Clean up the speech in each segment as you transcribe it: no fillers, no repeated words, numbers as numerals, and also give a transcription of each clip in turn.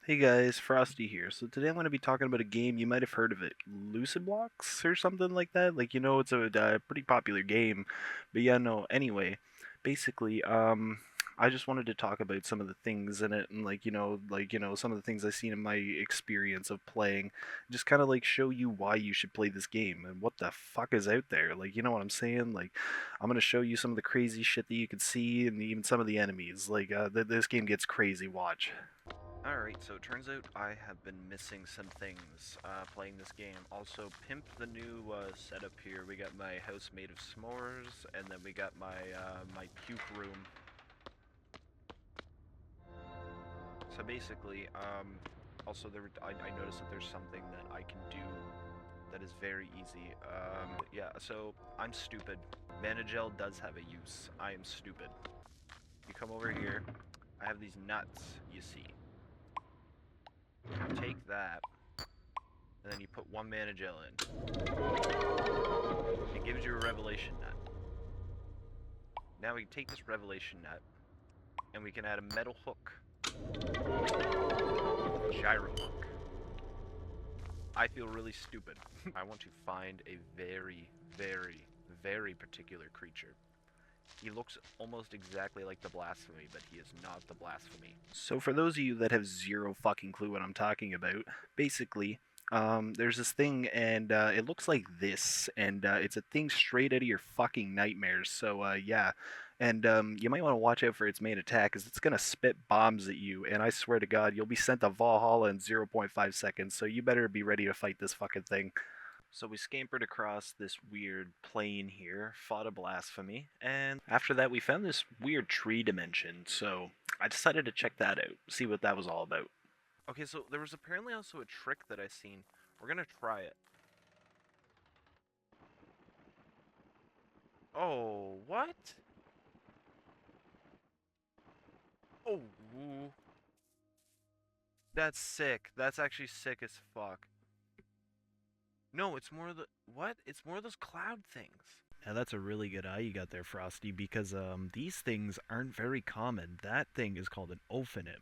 Hey guys, Frosty here. So today I'm going to be talking about a game you might have heard of it, Lucid Blocks or something like that. It's a pretty popular game. But yeah, no. Anyway, basically, I just wanted to talk about some of the things in it and some of the things I've seen in my experience of playing. Just kind of like show you why you should play this game and what the fuck is out there. Like, you know what I'm saying? Like, I'm going to show you some of the crazy shit that you could see and even some of the enemies. This game gets crazy. Watch. Alright, so it turns out I have been missing some things playing this game. Also, pimp the new setup here. We got my house made of s'mores, and then we got my puke room. So basically, also I noticed that there's something that I can do that is very easy. Yeah, so I'm stupid. Mana gel does have a use. I am stupid. You come over here. I have these nuts, you see. Take that, and then you put one mana gel in. It gives you a revelation nut. Now we can take this revelation nut, and we can add a metal hook. Gyro hook. I feel really stupid. I want to find a very, very, very particular creature. He looks almost exactly like the Blasphemy, but he is not the Blasphemy. So for those of you that have zero fucking clue what I'm talking about, basically, there's this thing, and it looks like this, and it's a thing straight out of your fucking nightmares. So yeah, and you might want to watch out for its main attack, because it's gonna spit bombs at you, and I swear to God, you'll be sent to Valhalla in 0.5 seconds. So you better be ready to fight this fucking thing. So we scampered across this weird plane here, fought a blasphemy, and after that we found this weird tree dimension, so I decided to check that out, see what that was all about. Okay, so there was apparently also a trick that I seen. We're gonna try it. Oh, what? Oh, that's sick. That's actually sick as fuck. No, it's more the what? It's more of those cloud things. Now that's a really good eye you got there, Frosty, because these things aren't very common. That thing is called an ophonym.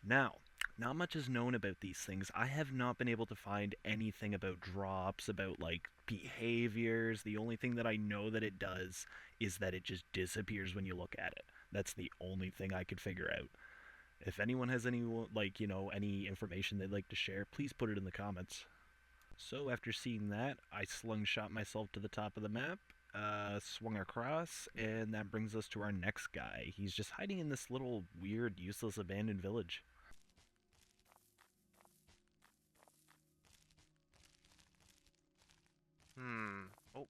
Now, not much is known about these things. I have not been able to find anything about drops, about like behaviors. The only thing that I know that it does is that it just disappears when you look at it. That's the only thing I could figure out. If anyone has any any information they'd like to share, please put it in the comments. So after seeing that, I slungshot myself to the top of the map, swung across, and that brings us to our next guy. He's just hiding in this little weird, useless, abandoned village. Oh.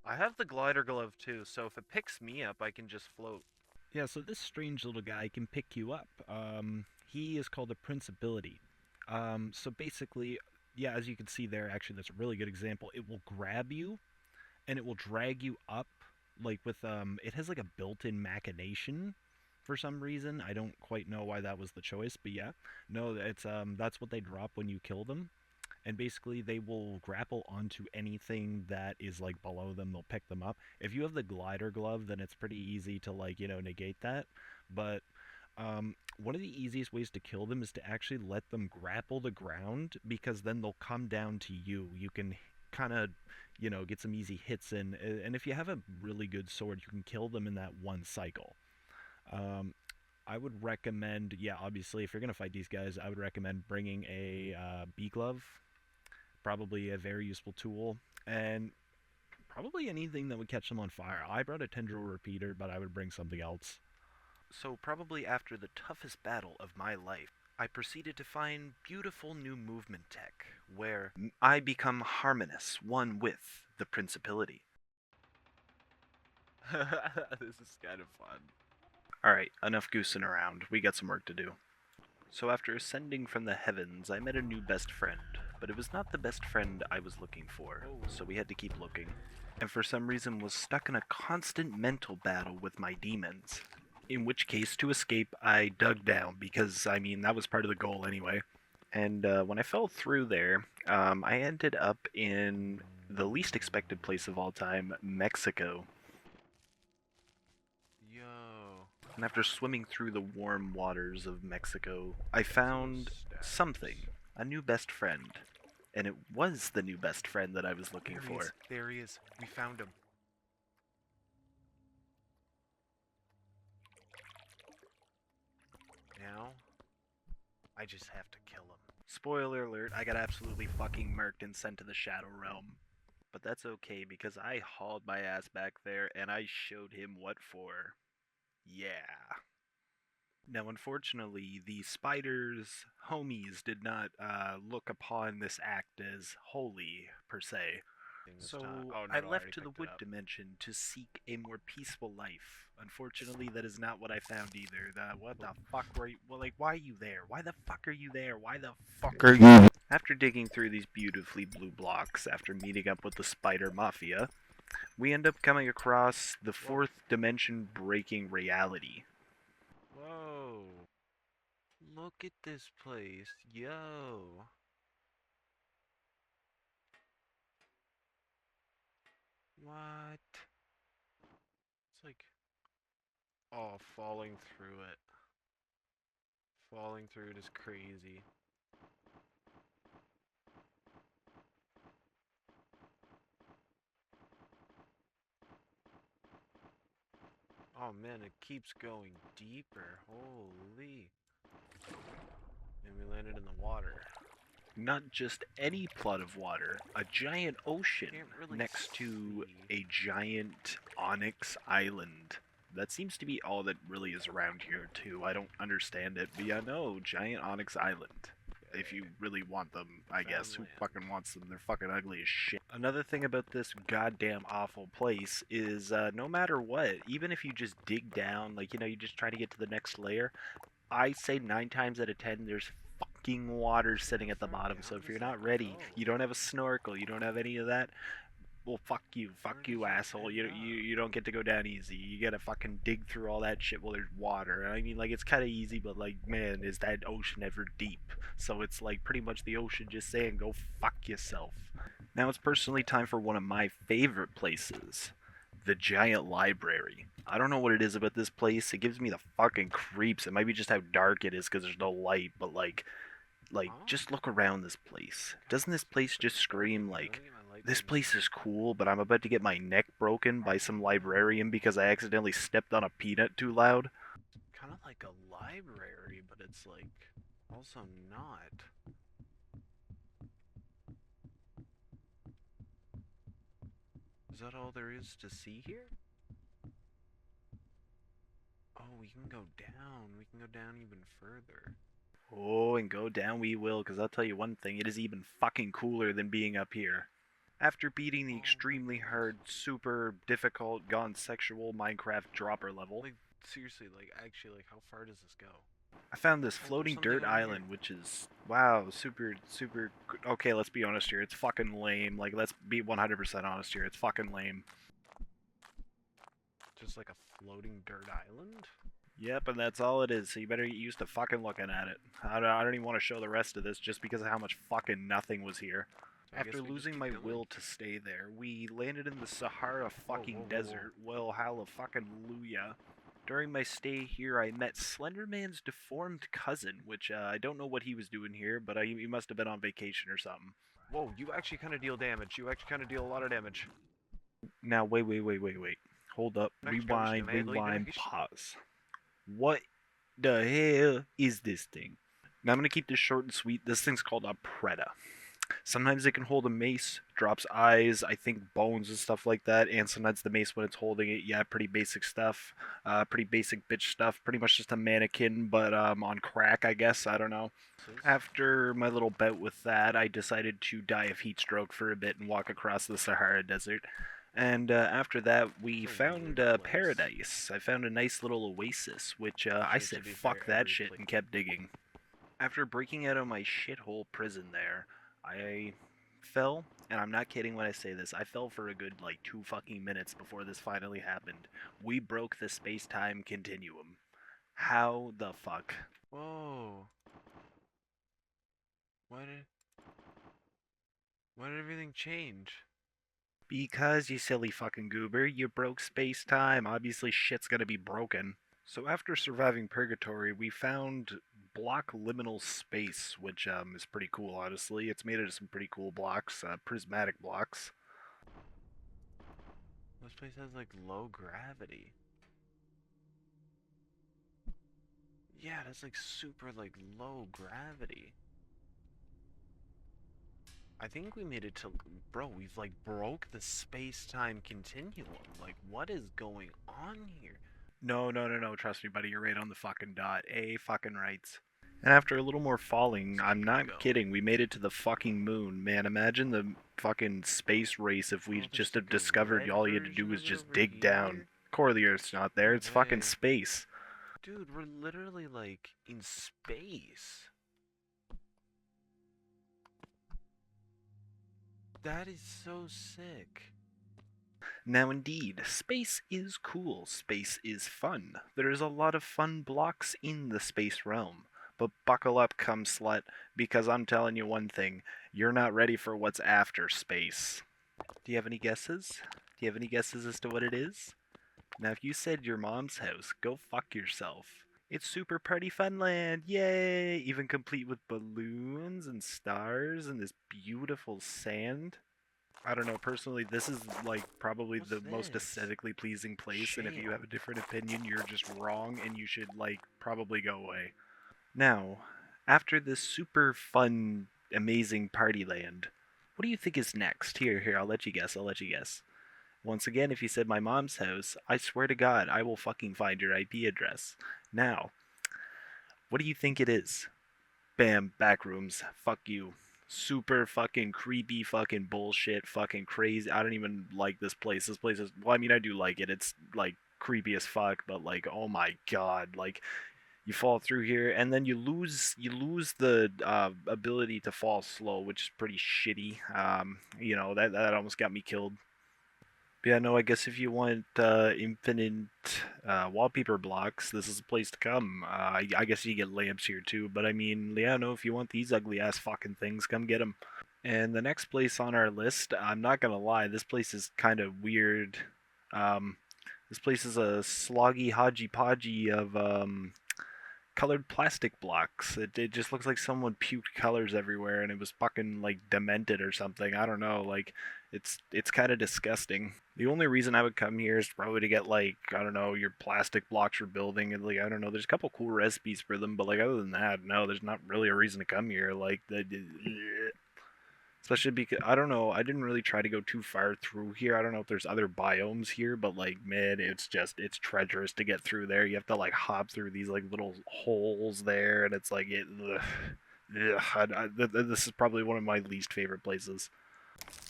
I have the glider glove too, so if it picks me up, I can just float. Yeah, so this strange little guy can pick you up. He is called a Principality. So basically, yeah, as you can see there, actually, that's a really good example. It will grab you and it will drag you up, it has like a built-in machination for some reason. I don't quite know why that was the choice, but yeah, no, that's what they drop when you kill them, and basically they will grapple onto anything that is like below them. They'll pick them up. If you have the glider glove, then it's pretty easy to negate that. But one of the easiest ways to kill them is to actually let them grapple the ground, because then they'll come down to you. You can kind of get some easy hits in, and if you have a really good sword, you can kill them in that one cycle. um, I would recommend, yeah, obviously, if you're going to fight these guys, I would recommend bringing a bee glove, probably a very useful tool, and probably anything that would catch them on fire. I brought a tendril repeater, but I would bring something else. So, probably after the toughest battle of my life, I proceeded to find beautiful new movement tech, where I become harmonious, one with the Principality. This is kind of fun. Alright, enough goosing around. We got some work to do. So after ascending from the heavens, I met a new best friend, but it was not the best friend I was looking for, so we had to keep looking. And for some reason was stuck in a constant mental battle with my demons. In which case, to escape, I dug down, because, I mean, that was part of the goal anyway. And when I fell through there, I ended up in the least expected place of all time, Mexico. Yo. And after swimming through the warm waters of Mexico, I found something, a new best friend. And it was the new best friend that I was looking There he is. for. There he is. We found him. Now, I just have to kill him. Spoiler alert, I got absolutely fucking murked and sent to the Shadow Realm. But that's okay because I hauled my ass back there and I showed him what for. Yeah. Now, unfortunately, the spider's homies did not look upon this act as holy, per se. So Oh, I no, I left already to the picked it wood up. dimension to seek a more peaceful life. Unfortunately, that is not what I found either. What the fuck were you? Well, like, why are you there? Why the fuck are you there? Why the fuck are you? After digging through these beautifully blue blocks, after meeting up with the spider mafia, we end up coming across the fourth dimension breaking reality. Whoa. Look at this place. Yo. What? It's like, oh, falling through it. Falling through it is crazy. Oh man, it keeps going deeper. Holy. And we landed in the water. Not just any plot of water, a giant ocean Can't really next to see. a giant onyx island. That seems to be all that really is around here, too. I don't understand it, but yeah, no, giant onyx island. If you really want them, I guess. Who Land. fucking wants them? They're fucking ugly as shit. Another thing about this goddamn awful place is no matter what, even if you just dig down, like, you just try to get to the next layer, I say 9 times out of 10, there's fucking water sitting at the bottom. So if you're not ready, you don't have a snorkel, you don't have any of that. Well, fuck you, asshole. You don't get to go down easy. You gotta fucking dig through all that shit while there's water. I mean, like it's kind of easy, but like, man, is that ocean ever deep? So it's like pretty much the ocean just saying, go fuck yourself. Now it's personally time for one of my favorite places, the giant library. I don't know what it is about this place. It gives me the fucking creeps. It might be just how dark it is because there's no light, but just look around this place. Doesn't this place just scream like, this place is cool, but I'm about to get my neck broken by some librarian because I accidentally stepped on a peanut too loud? Kind of like a library, but it's like also not. Is that all there is to see here? Oh, we can go down. We can go down even further. Oh, and go down we will, because I'll tell you one thing, it is even fucking cooler than being up here. After beating the extremely hard, super difficult, gone sexual Minecraft dropper level, Like, seriously, like, actually, like, how far does this go? I found this floating dirt island, which is, wow, super, super. Okay, let's be honest here. It's fucking lame. Like, let's be 100% honest here. It's fucking lame. Just like a floating dirt island? Yep, and that's all it is. So you better get used to fucking looking at it. I don't even want to show the rest of this just because of how much fucking nothing was here. After losing my will to stay there, we landed in the Sahara fucking desert. Well, hallelujah. During my stay here, I met Slenderman's deformed cousin, which I don't know what he was doing here, but he must have been on vacation or something. Whoa, you actually kind of deal damage. You actually kind of deal a lot of damage. Now, wait. Hold up. Rewind, pause. What the hell is this thing? Now, I'm going to keep this short and sweet. This thing's called a Preda. Sometimes it can hold a mace, drops eyes, I think bones and stuff like that, and sometimes the mace when it's holding it, yeah, pretty basic stuff. Pretty basic bitch stuff. Pretty much just a mannequin, but on crack, I guess. I don't know. After my little bout with that, I decided to die of heat stroke for a bit and walk across the Sahara Desert. And after that, we found paradise. I found a nice little oasis, which I said fuck that shit and kept digging. After breaking out of my shithole prison there, I fell, and I'm not kidding when I say this, I fell for a good, like, 2 fucking minutes before this finally happened. We broke the space-time continuum. How the fuck? Whoa. Why did why did everything change? Because, you silly fucking goober, you broke space time. Obviously, shit's gonna be broken. So, after surviving Purgatory, we found block liminal space, which is pretty cool, honestly. It's made out of some pretty cool blocks, prismatic blocks. This place has like low gravity. Yeah, that's like super like low gravity. I think we made it to, bro, we've like broke the space-time continuum. Like, what is going on here? No, no, no, no. Trust me, buddy. You're right on the fucking dot. A fucking rights. And after a little more falling, Let's I'm keep not going. kidding. We made it to the fucking moon, man. Imagine the fucking space race if we Oh, there's just have like a discovered red all you had to do version was of it just over dig down. here. Core the Earth's not there. No It's fucking way. space. Dude, we're literally like in space. That is so sick. Now, indeed, space is cool. Space is fun. There's a lot of fun blocks in the space realm. But buckle up, cum slut, because I'm telling you one thing: you're not ready for what's after space. Do you have any guesses? Do you have any guesses as to what it is? Now, if you said your mom's house, go fuck yourself. It's Super Party Funland, yay! Even complete with balloons and stars and this beautiful sand. I don't know, personally, this is like probably What's the most this? aesthetically pleasing place, and if you have Shale. a different opinion, you're just wrong and you should like probably go away. Now, after this super fun, amazing party land, what do you think is next? Here, I'll let you guess. I'll let you guess. Once again, if you said my mom's house, I swear to God, I will fucking find your IP address. Now, what do you think it is? Bam, backrooms. Fuck you. Super fucking creepy fucking bullshit, fucking crazy. I don't even like this place. This place is, well, I mean, I do like it. It's like creepy as fuck, but like, oh my god, like you fall through here and then you lose the ability to fall slow, which is pretty shitty. That almost got me killed. But yeah, no, I guess if you want infinite wallpaper blocks, this is a place to come. I guess you get lamps here too, but I mean, yeah, no, if you want these ugly ass fucking things, come get them. And the next place on our list, I'm not gonna lie, this place is kind of weird. Um, this place is a sloggy hodgy podgy of colored plastic blocks. It just looks like someone puked colors everywhere and it was fucking like demented or something. I don't know. Like it's kind of disgusting. The only reason I would come here is probably to get like I don't know your plastic blocks for building and like I don't know. There's a couple cool recipes for them, but like other than that, no, there's not really a reason to come here. Like the especially because I don't know, I didn't really try to go too far through here. I don't know if there's other biomes here, but like man, it's treacherous to get through there. You have to like hop through these like little holes there, and it's like it. Ugh, this is probably one of my least favorite places.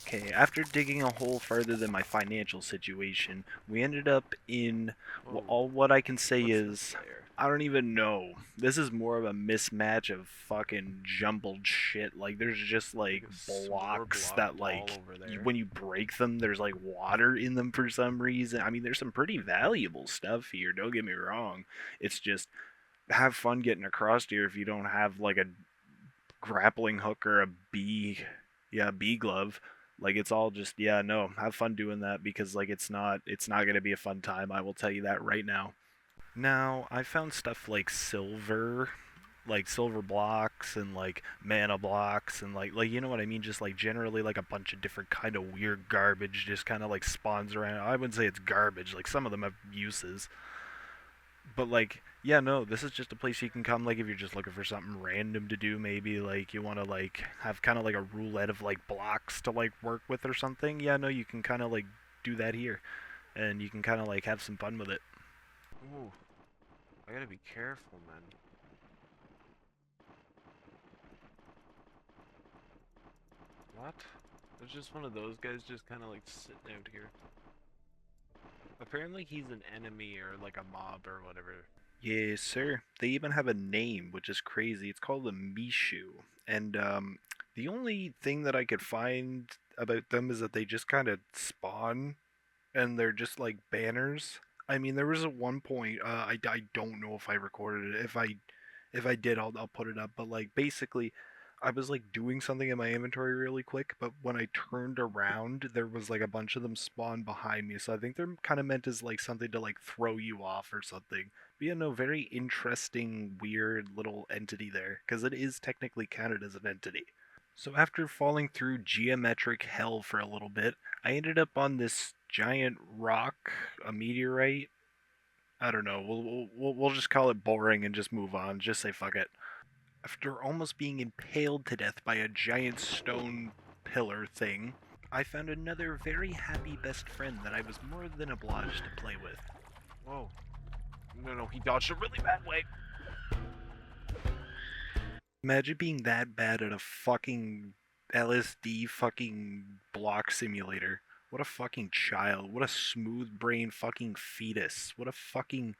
Okay, after digging a hole further than my financial situation, we ended up in Whoa. all what I can say What's this is layer? I don't even know. This is more of a mismatch of fucking jumbled shit. Like there's just Like like a s'more blocks block that ball like over there. when you break them, there's like water in them for some reason. I mean, there's some pretty valuable stuff here. Don't get me wrong. It's just have fun getting across here if you don't have like a grappling hook or a bee glove. Like it's all just yeah, no, have fun doing that because like it's not gonna be a fun time. I will tell you that right now. Now I found stuff like silver blocks and like mana blocks and like you know what I mean. Just like generally like a bunch of different kind of weird garbage just kind of like spawns around. I wouldn't say it's garbage. Like some of them have uses, but like yeah no this is just a place you can come like if you're just looking for something random to do maybe like you want to like have kind of like a roulette of like blocks to like work with or something yeah no you can kind of like do that here and you can kind of like have some fun with it. Ooh, I gotta be careful, man. What? There's just one of those guys just kind of like sitting out here. Apparently he's an enemy or like a mob or whatever. Yes sir, they even have a name which is crazy. It's called a mishu, and the only thing that I could find about them is that they just kind of spawn and they're just like banners. I mean, there was at one point. I don't know if I recorded it. If I did, I'll put it up. But like basically, I was like doing something in my inventory really quick, but when I turned around, there was like a bunch of them spawned behind me. So I think they're kind of meant as like something to like throw you off or something. But yeah, no, very interesting, weird little entity there, because it is technically counted as an entity. So after falling through geometric hell for a little bit, I ended up on this giant rock, a meteorite. I don't know. We'll just call it boring and just move on. Just say fuck it. After almost being impaled to death by a giant stone pillar thing, I found another very happy best friend that I was more than obliged to play with. Whoa. No, no, he dodged a really bad way. Imagine being that bad at a fucking LSD fucking block simulator. What a fucking child. What a smooth brain fucking fetus. What a fucking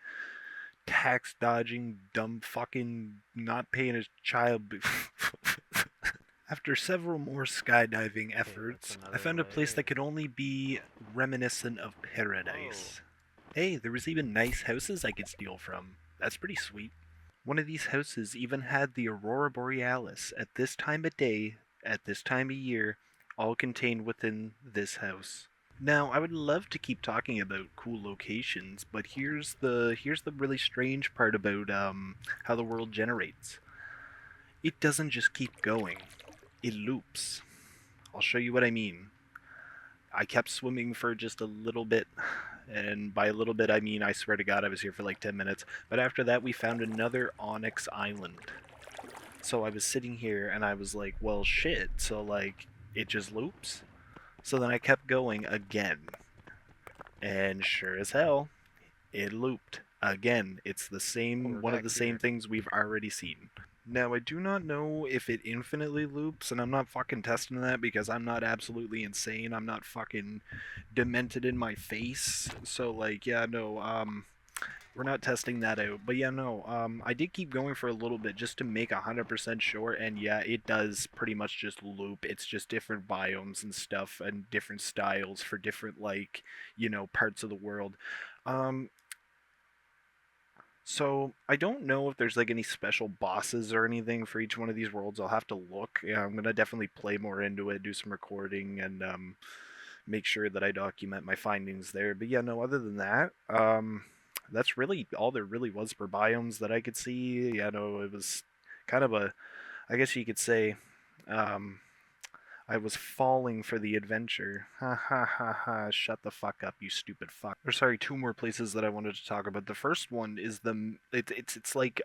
tax dodging, dumb fucking not paying his child. After several more skydiving Okay, that's efforts, I another found a place way. that could only be reminiscent of Whoa. paradise. Hey, there was even nice houses I could steal from. That's pretty sweet. One of these houses even had the aurora borealis at this time of day, at this time of year, all contained within this house. Now, I would love to keep talking about cool locations, but here's the really strange part about how the world generates. It doesn't just keep going; it loops. I'll show you what I mean. I kept swimming for just a little bit, and by a little bit I mean I swear to God I was here for like 10 minutes. But after that, we found another onyx island. So I was sitting here and I was like, well, shit. So like it just loops. So then I kept going again, and sure as hell, it looped again. It's the Oh, same we're one of back the same here. things we've already seen. Now I do not know if it infinitely loops, and I'm not fucking testing that because I'm not absolutely insane. I'm not fucking demented in my face. So like, yeah, no, we're not testing that out. But yeah, no, I did keep going for a little bit just to make 100% sure, and yeah, it does pretty much just loop. It's just different biomes and stuff, and different styles for different like, parts of the world. Um, so I don't know if there's like any special bosses or anything for each one of these worlds. I'll have to look. Yeah, I'm gonna definitely play more into it, do some recording, and make sure that I document my findings there. But yeah, no. Other than that, that's really all there really was for biomes that I could see. Yeah, no, it was kind of a, I guess you could say, um, I was falling for the adventure. Ha ha ha ha. Shut the fuck up, you stupid fuck. Or sorry, two more places that I wanted to talk about. The first one is it's like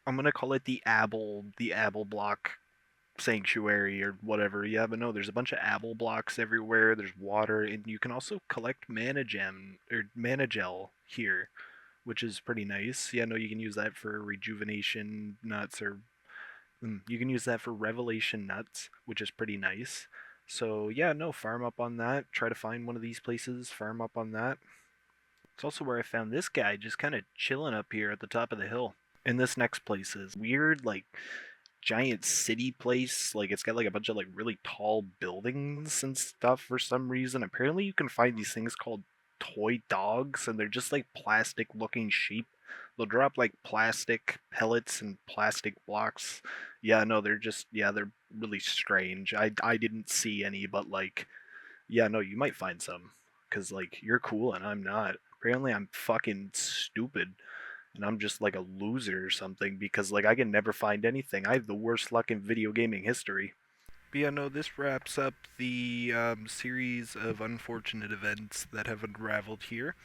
I'm gonna call it the Abel block sanctuary or whatever. Yeah, but no, there's a bunch of Abel blocks everywhere. There's water, and you can also collect mana gem or mana gel here, which is pretty nice. Yeah, no, you can use that for rejuvenation nuts or you can use that for revelation nuts, which is pretty nice. So yeah, no, farm up on that. Try to find one of these places. Farm up on that. It's also where I found this guy just kind of chilling up here at the top of the hill. And this next place is weird, like giant city place. Like it's got like a bunch of like really tall buildings and stuff for some reason. Apparently, you can find these things called toy dogs, and they're just like plastic looking sheep. They'll drop like plastic pellets and plastic blocks. Yeah, no, they're really strange. I didn't see any, but like yeah, no, you might find some because like you're cool and I'm not. Apparently, I'm fucking stupid and I'm just like a loser or something because like I can never find anything. I have the worst luck in video gaming history. But yeah, no, this wraps up the series of unfortunate events that have unraveled here.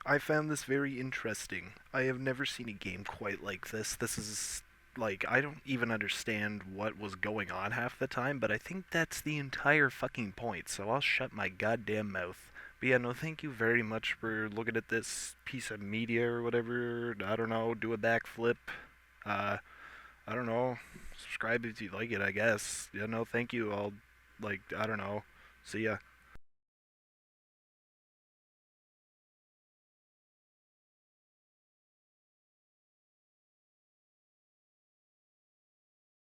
I found this very interesting. I have never seen a game quite like this. This is like I don't even understand what was going on half the time, but I think that's the entire fucking point. So I'll shut my goddamn mouth. But yeah, no, thank you very much for looking at this piece of media or whatever. I don't know, do a backflip. Uh, I don't know. Subscribe if you like it, I guess. Yeah, no, thank you. I'll, like, I don't know. See ya.